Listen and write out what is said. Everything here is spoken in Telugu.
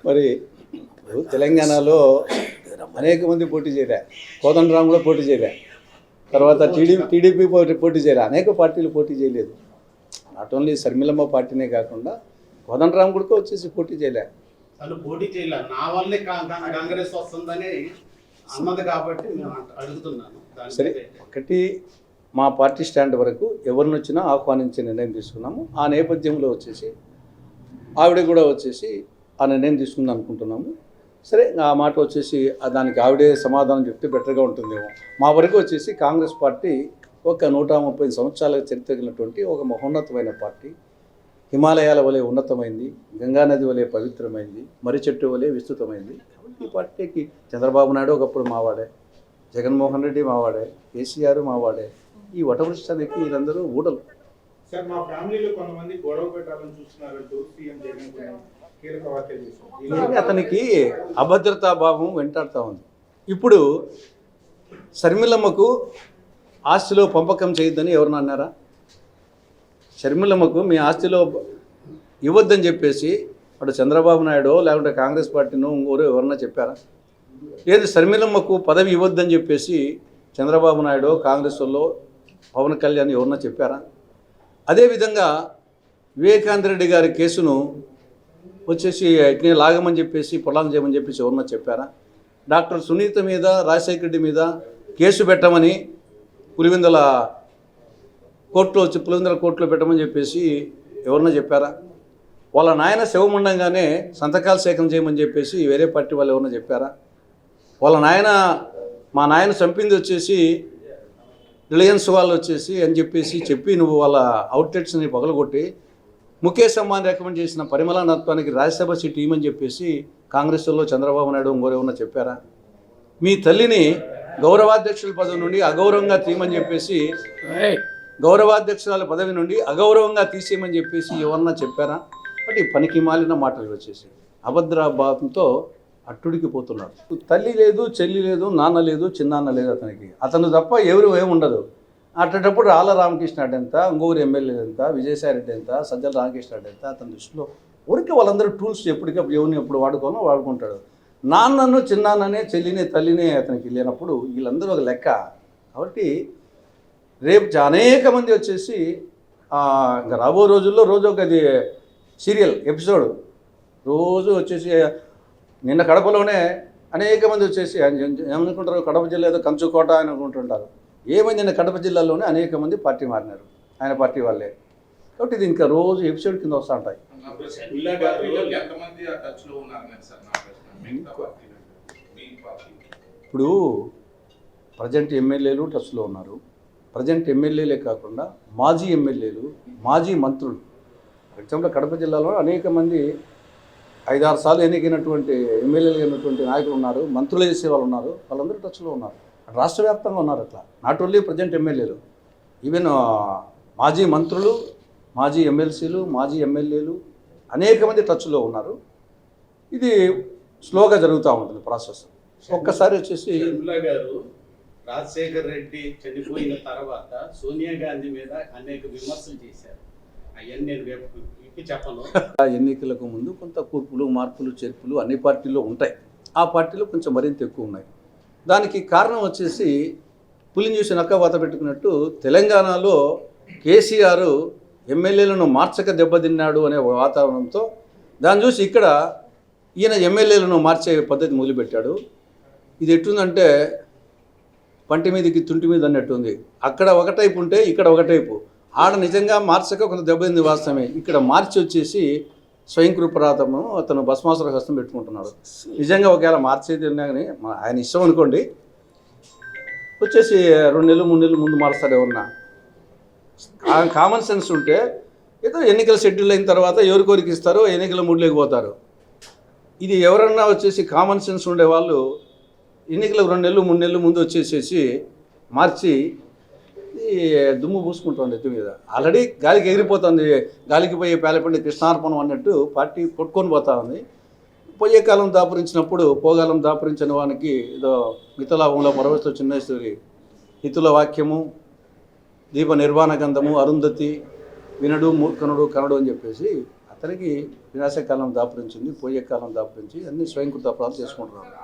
మరి తెలంగాణలో అనేక మంది పోటీ చేయలే, కోదండరాం కూడా పోటీ చేయలే, తర్వాత టీడీపీ పోటీ చేయలే, అనేక పార్టీలు పోటీ చేయలేదు. నాట్ ఓన్లీ షర్మిలమ్మ పార్టీనే కాకుండా కోదండరాం కూడా వచ్చేసి పోటీ చేయలే. అసలు పోటీ చేయలే, నా వల్లే కాంగ్రెస్ వస్తుందని అన్నది కాబట్టి నేను అడుగుతున్నాను. సరే, ఒకటి మా పార్టీ స్టాండ్ వరకు ఎవరిని వచ్చినా ఆహ్వానించే నిర్ణయం తీసుకున్నాము. ఆ నేపథ్యంలో వచ్చేసి ఆవిడ కూడా వచ్చేసి ఆ నిర్ణయం తీసుకుంది అనుకుంటున్నాము. సరే, ఆ మాట వచ్చేసి దానికి ఆవిడే సమాధానం చెప్తే బెటర్గా ఉంటుందేమో. మా వరకు వచ్చేసి కాంగ్రెస్ పార్టీ ఒక 130 సంవత్సరాల చరిత్ర కలిగినటువంటి ఒక మహోన్నతమైన పార్టీ. హిమాలయాల వలె ఉన్నతమైంది, గంగానది వలె పవిత్రమైంది, మర్రి చెట్టు వలె విస్తృతమైంది. ఈ పార్టీకి చంద్రబాబు నాయుడు ఒకప్పుడు మావాడే, జగన్మోహన్ రెడ్డి మావాడే, కేసీఆర్ మావాడే. ఈ వటవృష్టానికి వీళ్ళందరూ ఊడలు. సార్, మా ఫ్యామిలీలో కొంతమంది గొడవ పెట్టాలని చూస్తున్నారంటూ సీఎం జగన్ కీలక వ్యాఖ్యలు చేశారు. అతనికి అభద్రతా భావం వెంటాడుతూ ఉంది. ఇప్పుడు షర్మిలమ్మకు ఆస్తిలో పంపకం చేయొద్దని ఎవరన్నా అన్నారా? షర్మిలమ్మకు మీ ఆస్తిలో ఇవ్వద్దని చెప్పేసి అటు చంద్రబాబు నాయుడు లేకుంటే కాంగ్రెస్ పార్టీను ఇంకోరు ఎవరన్నా చెప్పారా? లేదు, షర్మిలమ్మకు పదవి ఇవ్వద్దని చెప్పేసి చంద్రబాబు నాయుడు, కాంగ్రెస్ వాళ్ళు, పవన్ కళ్యాణ్ ఎవరన్నా చెప్పారా? అదేవిధంగా వివేకానంద రెడ్డి గారి కేసును వచ్చేసి ఇట్నే లాగమని చెప్పేసి పొలాంగ్ చేయమని చెప్పేసి ఎవరన్నా చెప్పారా? డాక్టర్ సునీత మీద, రాజశేఖర రెడ్డి మీద కేసు పెట్టమని పులివెందుల కోర్టులో పెట్టమని చెప్పేసి ఎవరన్నా చెప్పారా? వాళ్ళ నాయన శవముండంగానే సంతకాలు సేకరణ చేయమని చెప్పేసి వేరే పార్టీ వాళ్ళు ఎవరన్నా చెప్పారా? వాళ్ళ నాయన, మా నాయన చంపింది వచ్చేసి రిలయన్స్ వాళ్ళు వచ్చేసి అని చెప్పి నువ్వు వాళ్ళ అవుట్లెట్స్ని పగలగొట్టి ముఖేష్ అంబానీ రికమెండ్ చేసిన పరిమళ నత్వానికి రాజ్యసభ సీట్ ఇవ్వమని చెప్పేసి కాంగ్రెస్లో చంద్రబాబు నాయుడు ఇంకోరేమన్నా చెప్పారా? మీ తల్లిని గౌరవాధ్యక్షుల పదవి నుండి అగౌరవంగా తీయమని చెప్పేసి, గౌరవాధ్యక్షురాల పదవి నుండి అగౌరవంగా తీసేయమని చెప్పేసి ఎవరన్నా చెప్పారా? బట్ ఈ పనికి మాలిన మాటలు వచ్చేసి అభద్రభావంతో అట్టుడికి పోతున్నాడు. తల్లి లేదు, చెల్లి లేదు, నాన్న లేదు, చిన్నాన్న లేదు అతనికి. అతను తప్ప ఎవరు ఏముండదు. అట్టేటప్పుడు రాళ్ళ రామకృష్ణ రెడ్డి ఎంత, ఇంకొకరు ఎమ్మెల్యేలు ఎంత, విజయసాయి రెడ్డి ఎంత, సజ్జల రామకృష్ణ రెడ్డి ఎంత, అతని దృష్టిలో ఊరికి వాళ్ళందరూ టూల్స్ ఎప్పటికప్పుడు ఎవరిని ఎప్పుడు వాడుకుంటాడు. నాన్నను, చిన్నాన్ననే, చెల్లిని, తల్లిని అతనికి లేనప్పుడు వీళ్ళందరూ ఒక లెక్క. కాబట్టి రేపు అనేక మంది వచ్చేసి ఇంకా రాబో రోజుల్లో రోజు ఒక సీరియల్ ఎపిసోడ్ రోజు వచ్చేసి, నిన్న కడపలోనే అనేక మంది వచ్చేసి ఏమనుకుంటారు, కడప జిల్లా ఏదో కంచుకోట అని అనుకుంటుంటారు. ఏమైంది, నిన్న కడప జిల్లాలోనే అనేక మంది పార్టీ మారినారు, ఆయన పార్టీ వాళ్ళే. కాబట్టి ఇది ఇంకా రోజు ఎపిసోడ్ కింద వస్తూ ఉంటాయి. ఇప్పుడు ప్రజెంట్ ఎమ్మెల్యేలు టచ్లో ఉన్నారు. ప్రజెంట్ ఎమ్మెల్యేలే కాకుండా మాజీ ఎమ్మెల్యేలు, మాజీ మంత్రులు. ఫర్ ఎగ్జాంపుల్ కడప జిల్లాలో అనేక మంది 5-6 సార్లు ఎన్నికైనటువంటి ఎమ్మెల్యేలు అయినటువంటి నాయకులు ఉన్నారు, మంత్రులు చేసే వాళ్ళు ఉన్నారు. వాళ్ళందరూ టచ్లో ఉన్నారు, రాష్ట్ర వ్యాప్తంగా ఉన్నారు. అట్లా నాట్ ఓన్లీ ప్రజెంట్ ఎమ్మెల్యేలు, ఈవెన్ మాజీ మంత్రులు, మాజీ ఎమ్మెల్సీలు, మాజీ ఎమ్మెల్యేలు అనేక మంది టచ్లో ఉన్నారు. ఇది స్లోగా జరుగుతూ ఉంటుంది ప్రాసెస్. ఒక్కసారి వచ్చేసి గారు రాజశేఖర్ రెడ్డి చనిపోయిన తర్వాత సోనియా గాంధీ మీద అనేక విమర్శలు చేశారు. అవన్నీ నేను చెప్పను. ఎన్నికలకు ముందు కొంత కూర్పులు, మార్పులు, చేర్పులు అన్ని పార్టీల్లో ఉంటాయి. ఆ పార్టీలో కొంచెం మరింత ఎక్కువ ఉన్నాయి. దానికి కారణం వచ్చేసి పులిని చూసి నక్క వాత పెట్టుకున్నట్టు తెలంగాణలో కేసీఆర్ ఎమ్మెల్యేలను మార్చక దెబ్బతిన్నాడు అనే వాతావరణంతో దాన్ని చూసి ఇక్కడ ఈయన ఎమ్మెల్యేలను మార్చే పద్ధతి మొదలుపెట్టాడు. ఇది ఎట్టుందంటే పంటి మీదకి తుంటి మీద అన్నట్టుంది. అక్కడ ఒక టైపు ఉంటే ఇక్కడ ఒక టైపు. ఆడ నిజంగా మార్చక కొంత దెబ్బతింది వాస్తవమే. ఇక్కడ మార్చి వచ్చేసి స్వయంకృపరాతము అతను భస్మాసుర హస్తం పెట్టుకుంటున్నాడు. నిజంగా ఒకవేళ మార్చేది ఉన్నా కానీ ఆయన ఇష్టం అనుకోండి, వచ్చేసి 2 నెలలు 3 నెలలు ముందు మారుస్తాడు. ఎవరన్నా కామన్ సెన్స్ ఉంటే ఏదో ఎన్నికల షెడ్యూల్ అయిన తర్వాత ఎవరికోరికి ఇస్తారో ఎన్నికల మూడ్లోకి పోతారు. ఇది ఎవరన్నా వచ్చేసి కామన్ సెన్స్ ఉండేవాళ్ళు ఎన్నికలకు 2 నెలలు 3 నెలలు ముందు వచ్చేసేసి మార్చి దుమ్ము పూసుకుంటుంది ఎత్తు మీద. ఆల్రెడీ గాలికి ఎగిరిపోతుంది, గాలికి పోయి పేలపండి కృష్ణార్పణం అన్నట్టు పార్టీ కొట్టుకొని పోతా ఉంది. పోయే కాలం దాపురించినప్పుడు పోగాలం దాపురించిన వానికి ఏదో మిథలాభంలో పరవస్తు చిన్నేశ్వరి హితుల వాక్యము, దీప నిర్వాణ గంధము, అరుంధతి, వినడు మూర్ఖనుడు కనడు అని చెప్పేసి అతనికి వినాశకాలం దాపురించింది, పోయే కాలం దాపురించి అన్ని స్వయంకృత అపరాధాలు చేసుకుంటున్నాడు.